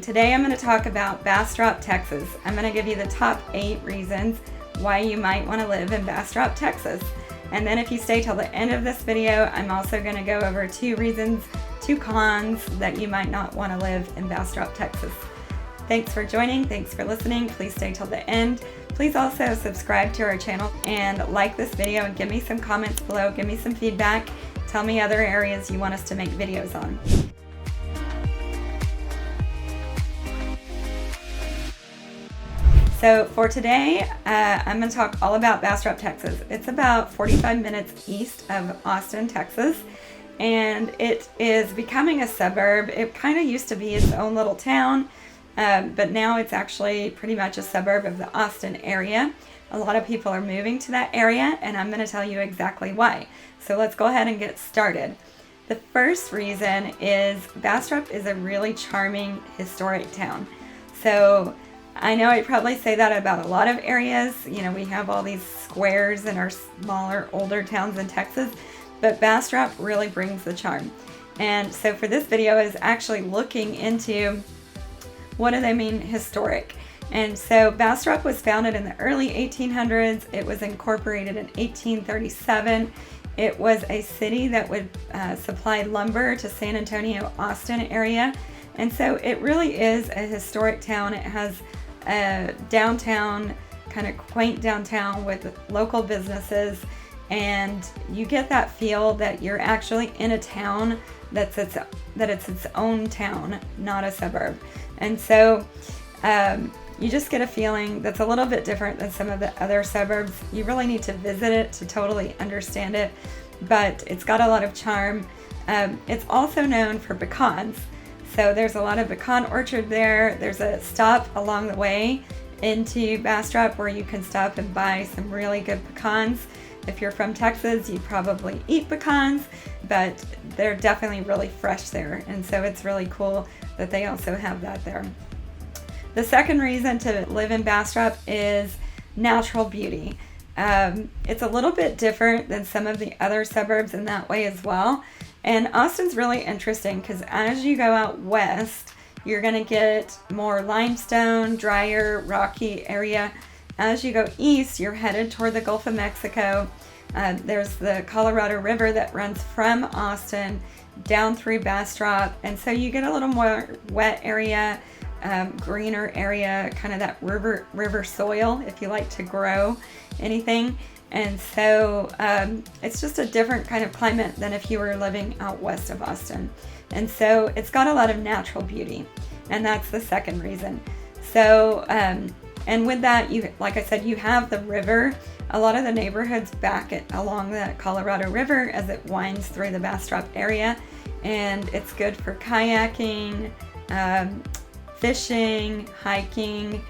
today I'm going to talk about Bastrop, Texas. I'm going to give you the top 8 reasons why you might want to live in Bastrop, Texas. And then if you stay till the end of this video, I'm also going to go over 2 reasons, 2 cons that you might not want to live in Bastrop, Texas. Thanks for joining. Thanks for listening. Please stay till the end. Please also subscribe to our channel and like this video and give me some comments below. Give me some feedback. Tell me other areas you want us to make videos on. So for today, I'm going to talk all about Bastrop, Texas. It's about 45 minutes east of Austin, Texas, and it is becoming a suburb. It kind of used to be its own little town, but now it's actually pretty much a suburb of the Austin area. A lot of people are moving to that area, and I'm going to tell you exactly why. So let's go ahead and get started. The first reason is Bastrop is a really charming historic town. So I know I probably say that about a lot of areas. You know, we have all these squares in our smaller, older towns in Texas, but Bastrop really brings the charm. And so for this video is actually looking into what do they mean historic. And so Bastrop was founded in the early 1800s. It was incorporated in 1837. It was a city that would supply lumber to San Antonio, Austin area. And so it really is a historic town. It has a downtown, kind of quaint downtown with local businesses, and you get that feel that you're actually in a town that it's its own town, not a suburb. And so you just get a feeling that's a little bit different than some of the other suburbs. You really need to visit it to totally understand it, but it's got a lot of charm. It's also known for pecans. So there's a lot of pecan orchard there. There's a stop along the way into Bastrop where you can stop and buy some really good pecans. If you're from Texas, you probably eat pecans, but they're definitely really fresh there. And so it's really cool that they also have that there. The second reason to live in Bastrop is natural beauty. It's a little bit different than some of the other suburbs in that way as well. And Austin's really interesting because as you go out west, you're going to get more limestone, drier, rocky area. As you go east, you're headed toward the Gulf of Mexico. There's the Colorado River that runs from Austin down through Bastrop. And so you get a little more wet area, greener area, kind of that river soil if you like to grow anything. And so it's just a different kind of climate than if you were living out west of Austin. And so it's got a lot of natural beauty. And that's the second reason. So, and with that, like I said, you have the river. A lot of the neighborhoods along the Colorado River as it winds through the Bastrop area. And it's good for kayaking, fishing, hiking,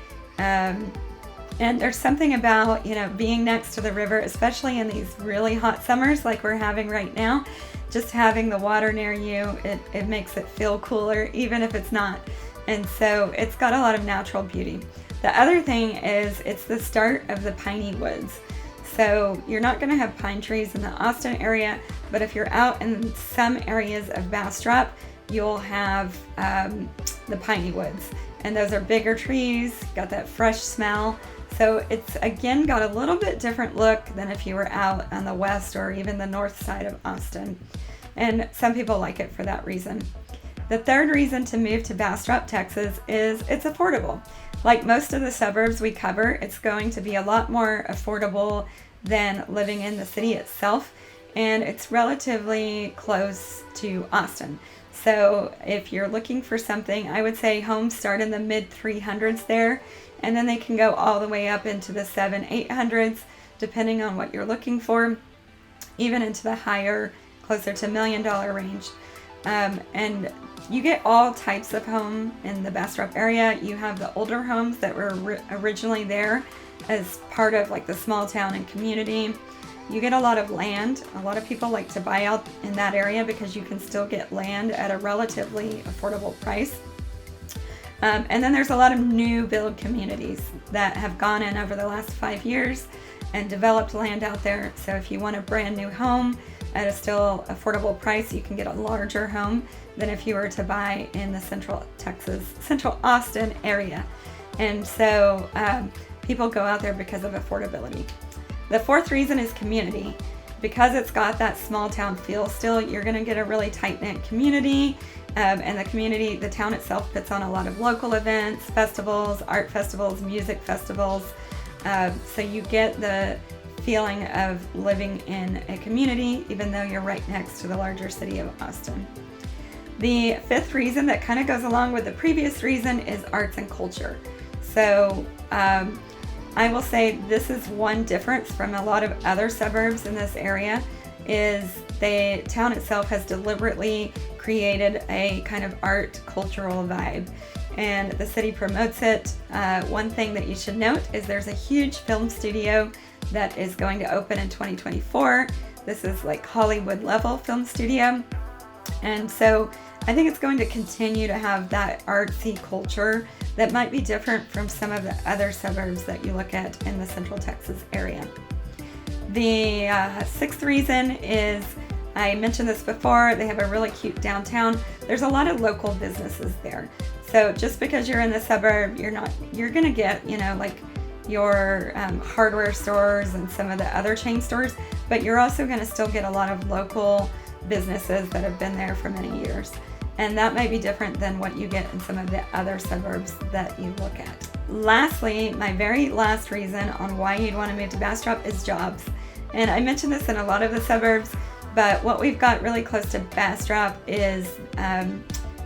and there's something about, being next to the river, especially in these really hot summers like we're having right now. Just having the water near you, it makes it feel cooler, even if it's not. And so it's got a lot of natural beauty. The other thing is it's the start of the piney woods. So you're not going to have pine trees in the Austin area, but if you're out in some areas of Bastrop, you'll have the piney woods. And those are bigger trees, got that fresh smell. So it's again got a little bit different look than if you were out on the west or even the north side of Austin. And some people like it for that reason. The third reason to move to Bastrop, Texas is it's affordable. Like most of the suburbs we cover, it's going to be a lot more affordable than living in the city itself. And it's relatively close to Austin. So if you're looking for something, I would say homes start in the mid 300s there, and then they can go all the way up into the 700s-800s, depending on what you're looking for, even into the higher, closer to $1 million range. And you get all types of home in the Bastrop area. You have the older homes that were originally there as part of like the small town and community. You get a lot of land. A lot of people like to buy out in that area because you can still get land at a relatively affordable price. And then there's a lot of new build communities that have gone in over the last 5 years and developed land out there. So if you want a brand new home at a still affordable price, you can get a larger home than if you were to buy in the Central Austin area. And so people go out there because of affordability. The fourth reason is community. Because it's got that small town feel still, you're going to get a really tight-knit community. And the town itself puts on a lot of local events, festivals, art festivals, music festivals. So you get the feeling of living in a community, even though you're right next to the larger city of Austin. The fifth reason that kind of goes along with the previous reason is arts and culture. So I will say this is one difference from a lot of other suburbs in this area, is the town itself has deliberately created a kind of art cultural vibe, and the city promotes it. One thing that you should note is there's a huge film studio that is going to open in 2024. This is like Hollywood level film studio, and so I think it's going to continue to have that artsy culture that might be different from some of the other suburbs that you look at in the Central Texas area. The sixth reason is, I mentioned this before, they have a really cute downtown. There's a lot of local businesses there. So just because you're in the suburb, you're gonna get, like your hardware stores and some of the other chain stores, but you're also gonna still get a lot of local businesses that have been there for many years. And that might be different than what you get in some of the other suburbs that you look at. Lastly, my very last reason on why you'd want to move to Bastrop is jobs. And I mentioned this in a lot of the suburbs, but what we've got really close to Bastrop is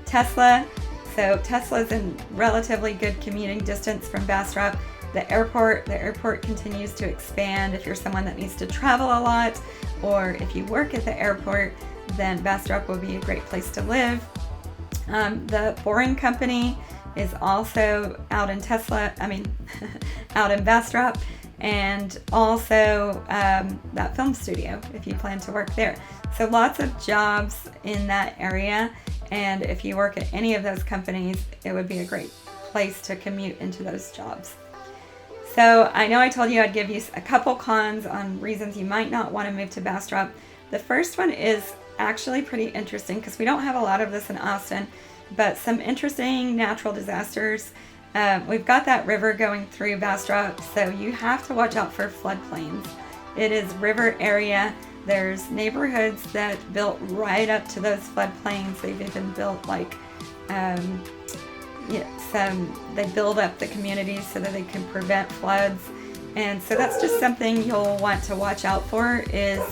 Tesla. So Tesla's in relatively good commuting distance from Bastrop. The airport continues to expand. If you're someone that needs to travel a lot, or if you work at the airport, then Bastrop will be a great place to live. The Boring Company is also out in out in Bastrop, and also that film studio if you plan to work there. So lots of jobs in that area, and if you work at any of those companies, it would be a great place to commute into those jobs. So I know I told you I'd give you a couple cons on reasons you might not want to move to Bastrop. The first one is actually pretty interesting because we don't have a lot of this in Austin, but some interesting natural disasters. We've got that river going through Bastrop, so you have to watch out for floodplains. It is river area. There's neighborhoods that built right up to those floodplains. They've even built they build up the communities so that they can prevent floods. And so that's just something you'll want to watch out for, is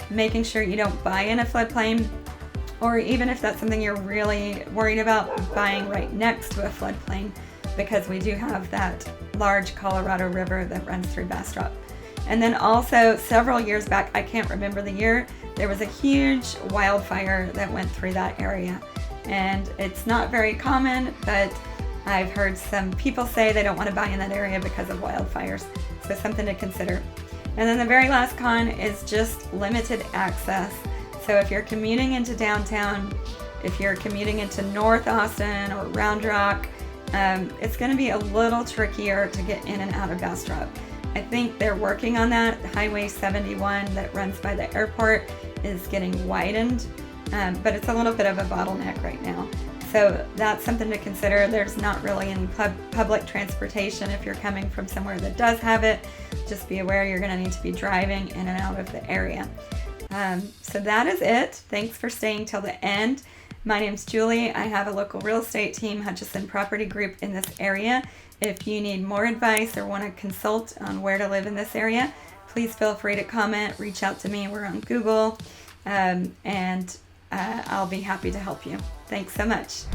making sure you don't buy in a floodplain, or even if that's something you're really worried about, buying right next to a floodplain, because we do have that large Colorado River that runs through Bastrop. And then also several years back, I can't remember the year, there was a huge wildfire that went through that area. And it's not very common, but I've heard some people say they don't want to buy in that area because of wildfires. So something to consider. And then the very last con is just limited access. So if you're commuting into downtown, if you're commuting into North Austin or Round Rock, it's going to be a little trickier to get in and out of Bastrop. I think they're working on that. Highway 71 that runs by the airport is getting widened, but it's a little bit of a bottleneck right now. So that's something to consider. There's not really any public transportation if you're coming from somewhere that does have it. Just be aware you're going to need to be driving in and out of the area. So that is it. Thanks for staying till the end. My name's Julie. I have a local real estate team, Hutchison Property Group, in this area. If you need more advice or want to consult on where to live in this area, please feel free to comment, reach out to me. We're on Google, and I'll be happy to help you. Thanks so much.